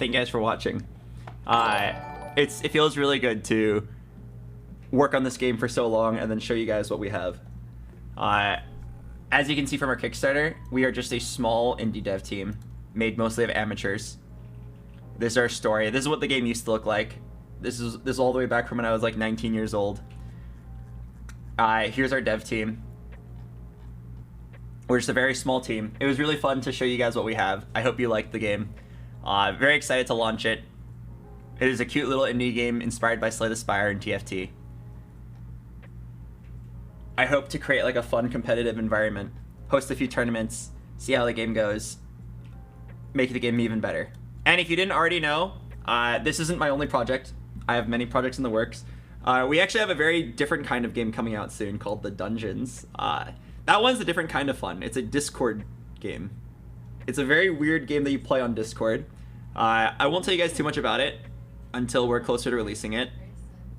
Thank you guys for watching. It feels really good to work on this game for so long and then show you guys what we have. As you can see from our Kickstarter, we are just a small indie dev team made mostly of amateurs. This is our story. This is what the game used to look like. This is all the way back from when I was like 19 years old. Here's our dev team. We're just a very small team. It was really fun to show you guys what we have. I hope you liked the game. Very excited to launch it. It is a cute little indie game inspired by Slay the Spire and TFT. I hope to create like a fun competitive environment, host a few tournaments, see how the game goes, make the game even better. And if you didn't already know, this isn't my only project. I have many projects in the works. We actually have a very different kind of game coming out soon called The Dungeons. That one's a different kind of fun. It's a Discord game. It's a very weird game that you play on Discord. I won't tell you guys too much about it until we're closer to releasing it.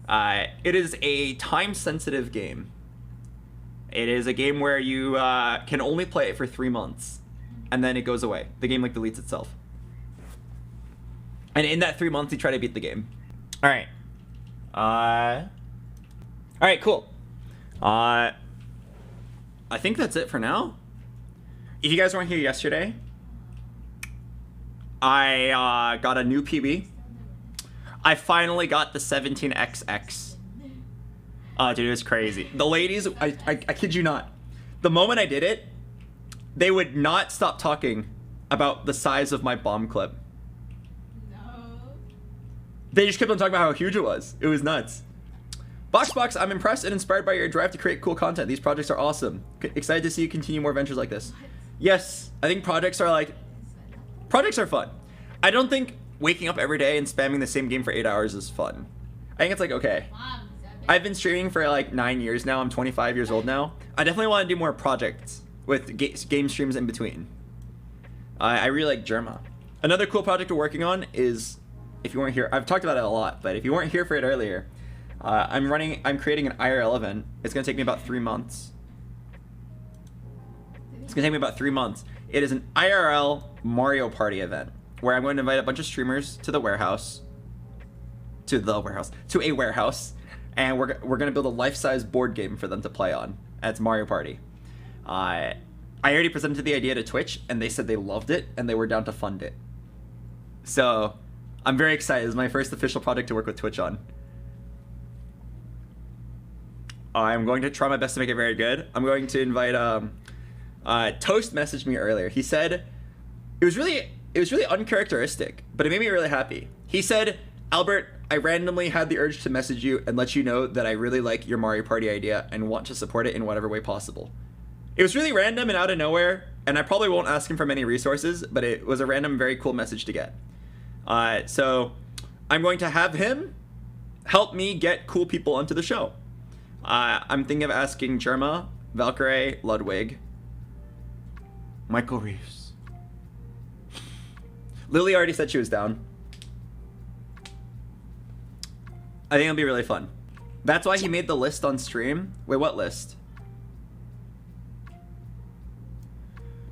It is a time-sensitive game. It is a game where you can only play it for 3 months, and then it goes away. The game like deletes itself. And in that 3 months, you try to beat the game. All right. All right, cool. I think that's it for now. If you guys weren't here yesterday, I got a new PB. I finally got the 17XX. Oh, dude, it was crazy. The ladies, I kid you not. The moment I did it, they would not stop talking about the size of my bomb clip. No. They just kept on talking about how huge it was. It was nuts. BoxBox, I'm impressed and inspired by your drive to create cool content. These projects are awesome. Excited to see you continue more ventures like this. Yes, I think projects are fun. I don't think waking up every day and spamming the same game for 8 hours is fun. I think it's like, okay. I've been streaming for like 9 years now. I'm 25 years old now. I definitely want to do more projects with game streams in between. I really like Germa. Another cool project we're working on is, if you weren't here, I've talked about it a lot, but if you weren't here for it earlier, I'm creating an IRL event. It's gonna take me about 3 months. It's gonna take me about 3 months. It is an IRL Mario Party event where I'm going to invite a bunch of streamers to a warehouse, and we're gonna build a life-size board game for them to play on. It's Mario Party. I already presented the idea to Twitch, and they said they loved it and they were down to fund it. So I'm very excited. It's my first official project to work with Twitch on. I'm going to try my best to make it very good. I'm going to invite Toast messaged me earlier. He said it was really uncharacteristic, but it made me really happy. He said, "Albert, I randomly had the urge to message you and let you know that I really like your Mario Party idea and want to support it in whatever way possible." It was really random and out of nowhere, and I probably won't ask him for many resources, but it was a random, very cool message to get. So I'm going to have him help me get cool people onto the show. I'm thinking of asking Germa, Valkyrie, Ludwig, Michael Reeves. Lily already said she was down. I think it'll be really fun. That's why he made the list on stream. Wait, what list?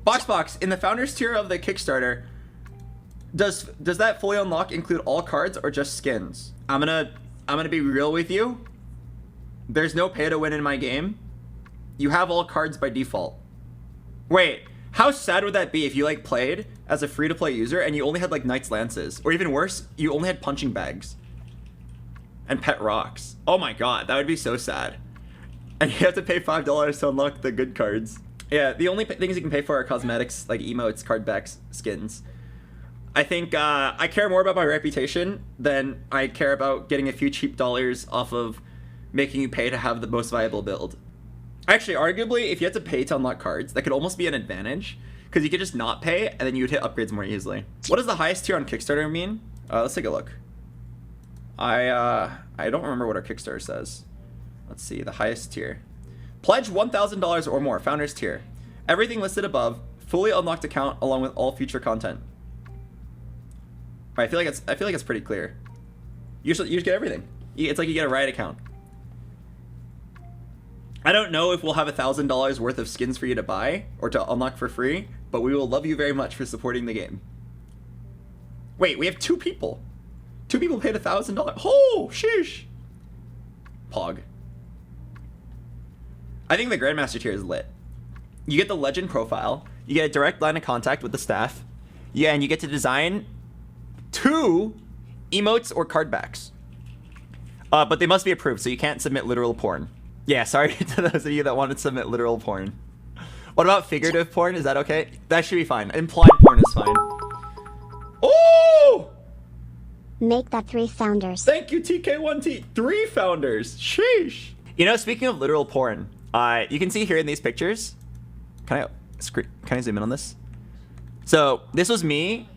BoxBox, in the founders tier of the Kickstarter, does that fully unlock include all cards or just skins? I'm gonna be real with you. There's no pay to win in my game. You have all cards by default. Wait, how sad would that be if you like played as a free-to-play user and you only had like Knights Lances, or even worse, you only had punching bags and pet rocks? Oh my god, that would be so sad. And you have to pay $5 to unlock the good cards. Yeah, the only things you can pay for are cosmetics like emotes, card backs, skins. I think I care more about my reputation than I care about getting a few cheap dollars off of making you pay to have the most viable build. Actually, arguably, if you had to pay to unlock cards, that could almost be an advantage, because you could just not pay, and then you would hit upgrades more easily. What does the highest tier on Kickstarter mean? Let's take a look. I don't remember what our Kickstarter says. Let's see, the highest tier. Pledge $1,000 or more, founders tier. Everything listed above, fully unlocked account along with all future content. I feel like it's pretty clear. You just get everything. It's like you get a Riot account. I don't know if we'll have $1,000 worth of skins for you to buy or to unlock for free, but we will love you very much for supporting the game. Wait, we have 2 people. 2 people paid $1,000. Oh, sheesh. Pog. I think the Grandmaster tier is lit. You get the legend profile. You get a direct line of contact with the staff. Yeah, and you get to design 2 emotes or card backs. But they must be approved, so you can't submit literal porn. Yeah, sorry to those of you that wanted to submit literal porn. What about figurative porn? Is that okay? That should be fine. Implied porn is fine. Oh! Make that 3 founders. Thank you, TK1T. 3 founders. Sheesh. You know, speaking of literal porn, you can see here in these pictures. Can I zoom in on this? So this was me.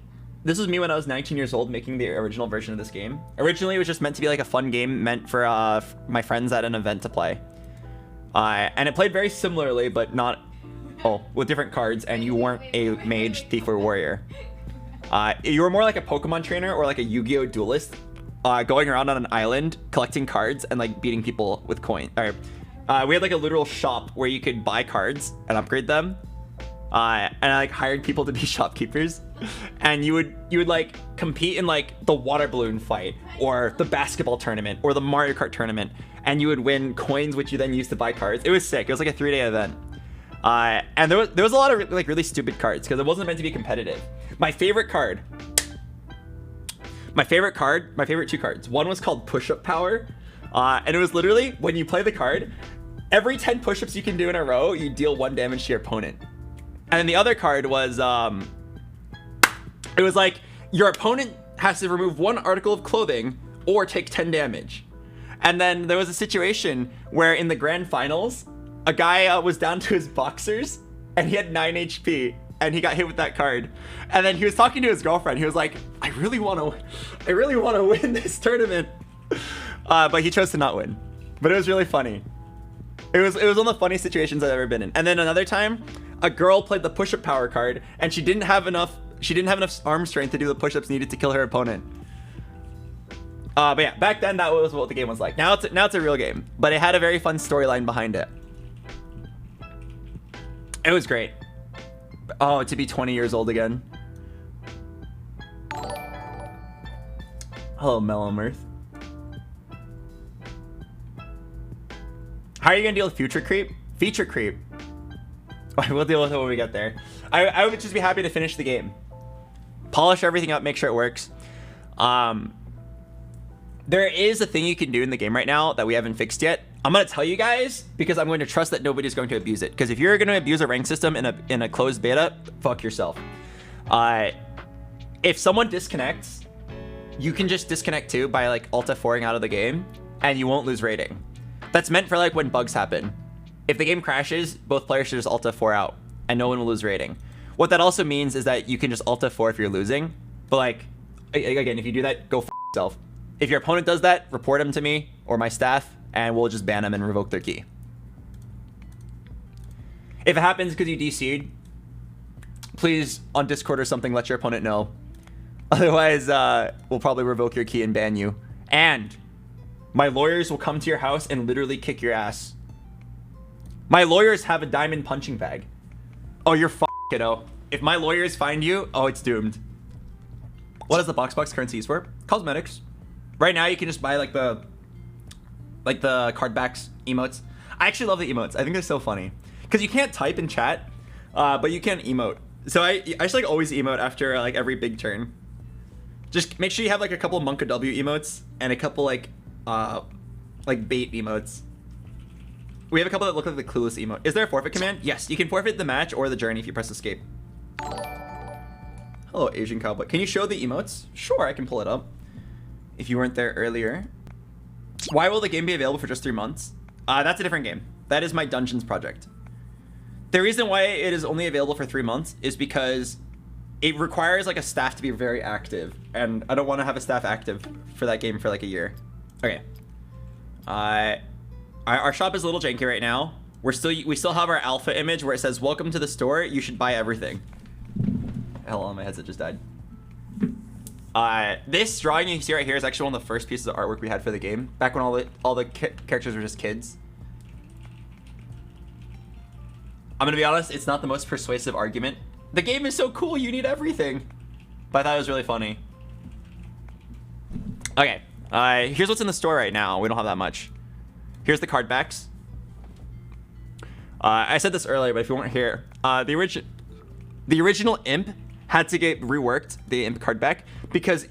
This was me when I was 19 years old making the original version of this game. Originally, it was just meant to be like a fun game meant for my friends at an event to play. And it played very similarly, but not... Oh, with different cards, and you weren't a mage, thief, or warrior. You were more like a Pokemon trainer or like a Yu-Gi-Oh! Duelist, going around on an island, collecting cards, and like beating people with coins. We had like a literal shop where you could buy cards and upgrade them. And I like hired people to be shopkeepers, and you would like compete in like the water balloon fight or the basketball tournament or the Mario Kart tournament, and you would win coins which you then use to buy cards. It was sick. It was like a 3-day event. And there was a lot of like really stupid cards because it wasn't meant to be competitive. My favorite 2 cards. One was called Push-Up Power, and it was literally when you play the card, every 10 push-ups you can do in a row, you deal 1 damage to your opponent. And then the other card was, it was like, your opponent has to remove 1 article of clothing or take 10 damage. And then there was a situation where in the grand finals, a guy was down to his boxers and he had 9 HP and he got hit with that card. And then he was talking to his girlfriend. He was like, I really want to win this tournament. But he chose to not win. But it was really funny. It was one of the funniest situations I've ever been in. And then another time, a girl played the push-up power card, and she didn't have enough arm strength to do the push-ups needed to kill her opponent. But yeah, back then that was what the game was like. Now it's a real game, but it had a very fun storyline behind it. It was great. Oh, to be 20 years old again. Hello, Mellow Mirth. How are you gonna deal with future creep? Feature creep. We'll deal with it when we get there. I would just be happy to finish the game. Polish everything up, make sure it works. There is a thing you can do in the game right now that we haven't fixed yet. I'm gonna tell you guys because I'm going to trust that nobody's going to abuse it. Because if you're gonna abuse a rank system in a closed beta, fuck yourself. If someone disconnects, you can just disconnect too by like Alt F4ing out of the game, and you won't lose rating. That's meant for like when bugs happen. If the game crashes, both players should just Alt F4 out, and no one will lose rating. What that also means is that you can just Alt F4 if you're losing. But like, again, if you do that, go f yourself. If your opponent does that, report them to me or my staff, and we'll just ban them and revoke their key. If it happens because you DC'd, please on Discord or something let your opponent know. Otherwise, we'll probably revoke your key and ban you. And my lawyers will come to your house and literally kick your ass. My lawyers have a diamond punching bag. Oh, you're f***ed, kiddo. If my lawyers find you, oh, it's doomed. What is the BoxBox currency used for? Cosmetics. Right now, you can just buy like the card backs, emotes. I actually love the emotes. I think they're so funny because you can't type in chat, but you can emote. So I just like always emote after like every big turn. Just make sure you have like a couple Monka W emotes and a couple like bait emotes. We have a couple that look like the clueless emote. Is there a forfeit command? Yes, you can forfeit the match or the journey if you press escape. Hello, Asian cowboy. Can you show the emotes? Sure, I can pull it up. If you weren't there earlier. Why will the game be available for just 3 months? That's a different game. That is my Dungeons project. The reason why it is only available for 3 months is because it requires like a staff to be very active, and I don't want to have a staff active for that game for like a year. Okay. Our shop is a little janky right now. We still have our alpha image where it says "Welcome to the store. You should buy everything." Hell on, my headset just died. This drawing you see right here is actually one of the first pieces of artwork we had for the game, back when all the characters were just kids. I'm gonna be honest, it's not the most persuasive argument. The game is so cool, you need everything. But I thought it was really funny. Okay, here's what's in the store right now. We don't have that much. Here's the card backs. I said this earlier, but if you weren't here, the original Imp had to get reworked, the Imp card back, because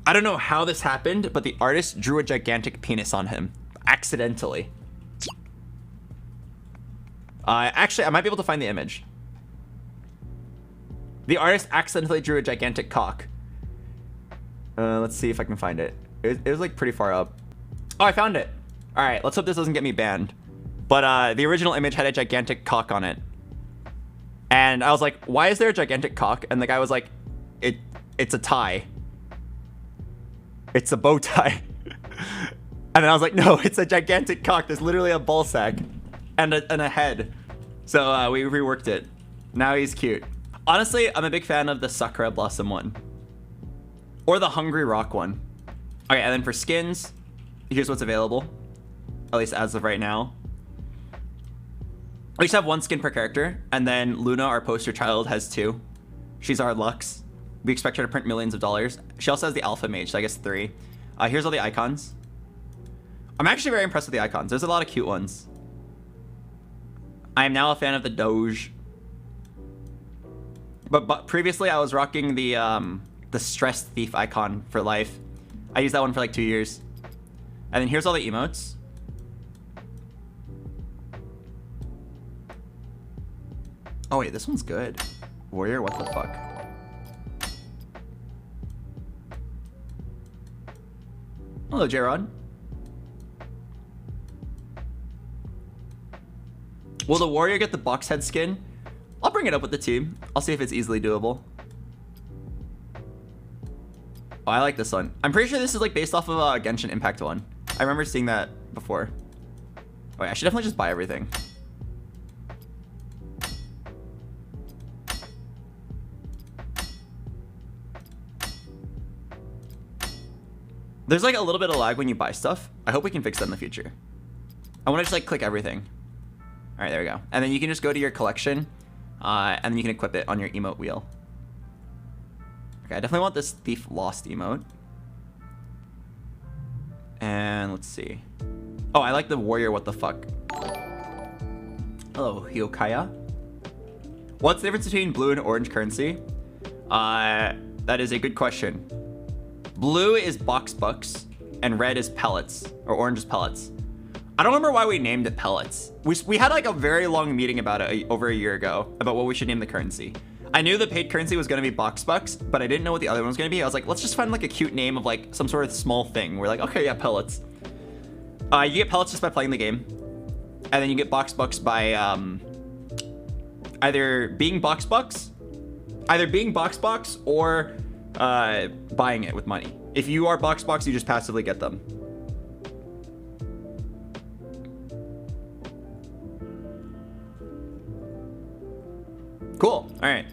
I don't know how this happened, but the artist drew a gigantic penis on him accidentally. Actually, I might be able to find the image. The artist accidentally drew a gigantic cock. Let's see if I can find it. It was like pretty far up. Oh, I found it. All right, let's hope this doesn't get me banned. But the original image had a gigantic cock on it. And I was like, why is there a gigantic cock? And the guy was like, it's a tie. It's a bow tie. And then I was like, no, it's a gigantic cock. There's literally a ball sack and a head. So we reworked it. Now he's cute. Honestly, I'm a big fan of the Sakura Blossom one. Or the Hungry Rock one. Okay, and then for skins, here's what's available. At least as of right now. We just have one skin per character. And then Luna, our poster child, has 2. She's our Lux. We expect her to print millions of dollars. She also has the Alpha Mage, so I guess 3. Here's all the icons. I'm actually very impressed with the icons. There's a lot of cute ones. I am now a fan of the Doge. But previously I was rocking the Stressed Thief icon for life. I used that one for like 2 years. And then here's all the emotes. Oh wait, this one's good. Warrior, what the fuck? Hello, J-Rod. Will the warrior get the box head skin? I'll bring it up with the team. I'll see if it's easily doable. Oh, I like this one. I'm pretty sure this is like based off of a Genshin Impact one. I remember seeing that before. Oh, wait, I should definitely just buy everything. There's like a little bit of lag when you buy stuff. I hope we can fix that in the future. I want to just like click everything. All right, there we go. And then you can just go to your collection and then you can equip it on your emote wheel. Okay, I definitely want this Thief Lost emote. And let's see. Oh, I like the warrior, what the fuck. Hello, Hyokaya. What's the difference between blue and orange currency? That is a good question. Blue is BoxBox and red is pellets, or orange is pellets. I don't remember why we named it pellets. We had like a very long meeting about it over a year ago about what we should name the currency. I knew the paid currency was going to be BoxBox, but I didn't know what the other one was going to be. I was like, let's just find like a cute name of like some sort of small thing. We're like, okay, yeah, pellets. You get pellets just by playing the game. And then you get BoxBox by either being BoxBox or buying it with money. If you are BoxBox, you just passively get them. Cool. All right.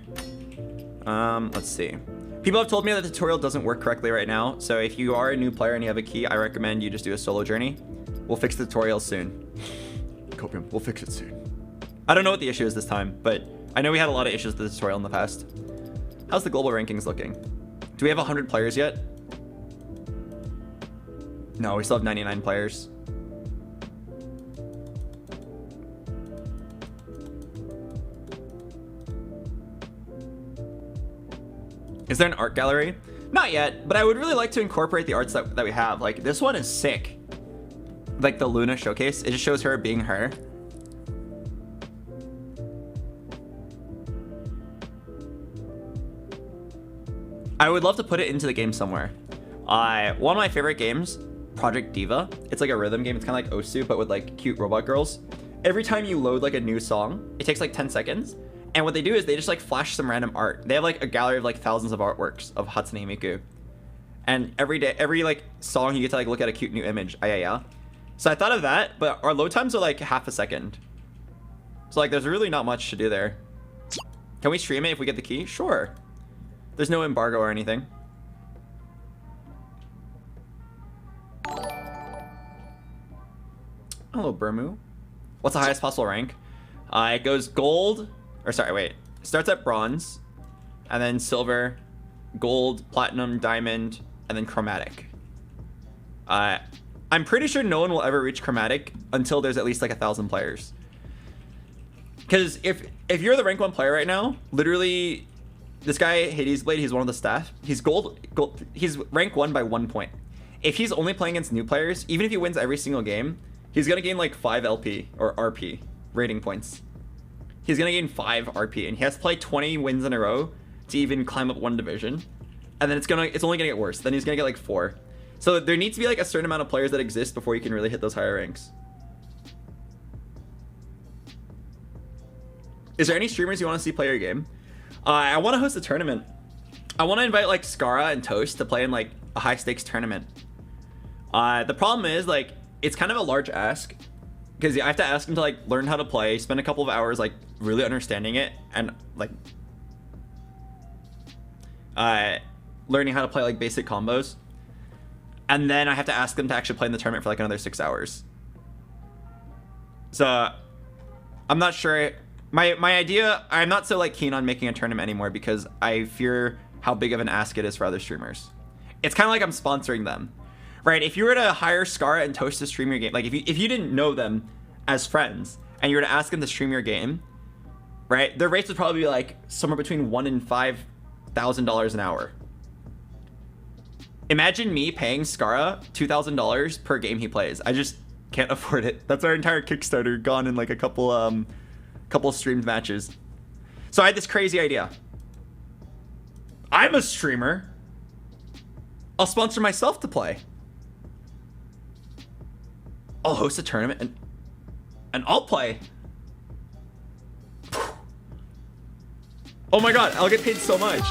Let's see. People have told me that the tutorial doesn't work correctly right now. So if you are a new player and you have a key, I recommend you just do a solo journey. We'll fix the tutorial soon. Copium, we'll fix it soon. I don't know what the issue is this time, but I know we had a lot of issues with the tutorial in the past. How's the global rankings looking? Do we have 100 players yet? No, we still have 99 players. Is there an art gallery? Not yet, but I would really like to incorporate the arts that we have. Like, this one is sick. Like the Luna showcase. It just shows her being her. I would love to put it into the game somewhere. One of my favorite games, Project Diva. It's like a rhythm game. It's kind of like Osu, but with like cute robot girls. Every time you load like a new song, it takes like 10 seconds. And what they do is they just like flash some random art. They have like a gallery of like thousands of artworks of Hatsune Miku. And every like song you get to like look at a cute new image. Yeah. So I thought of that, but our load times are like half a second. So like there's really not much to do there. Can we stream it if we get the key? Sure. There's no embargo or anything. Hello, Burmu. What's the highest possible rank? It goes gold. Or sorry, wait. It starts at bronze, and then silver, gold, platinum, diamond, and then chromatic. I'm pretty sure no one will ever reach chromatic until there's at least like 1,000 players. Because if you're the rank 1 player right now, literally, this guy Hades Blade, he's one of the staff. He's gold. He's rank 1 by 1 point. If he's only playing against new players, even if he wins every single game, he's gonna gain like 5 LP or RP rating points. He's gonna gain 5 RP, and he has to play 20 wins in a row to even climb up 1 division. And then it's only gonna get worse. Then he's gonna get like 4. So there needs to be like a certain amount of players that exist before you can really hit those higher ranks. Is there any streamers you want to see play your game? I want to host a tournament. I want to invite like Skara and Toast to play in like a high stakes tournament. The problem is like it's kind of a large ask because I have to ask them to like learn how to play, spend a couple of hours like really understanding it, and like learning how to play like basic combos. And then I have to ask them to actually play in the tournament for like another 6 hours. So I'm not sure. My idea, I'm not so like keen on making a tournament anymore because I fear how big of an ask it is for other streamers. It's kind of like I'm sponsoring them, right? If you were to hire Skara and Toast to stream your game, like if you didn't know them as friends and you were to ask them to stream your game, right? Their rates would probably be like somewhere between $1,000 and $5,000 an hour. Imagine me paying Skara $2,000 per game he plays. I just can't afford it. That's our entire Kickstarter gone in like a couple streamed matches. So I had this crazy idea. I'm a streamer. I'll sponsor myself to play. I'll host a tournament and I'll play. Oh my god, I'll get paid so much.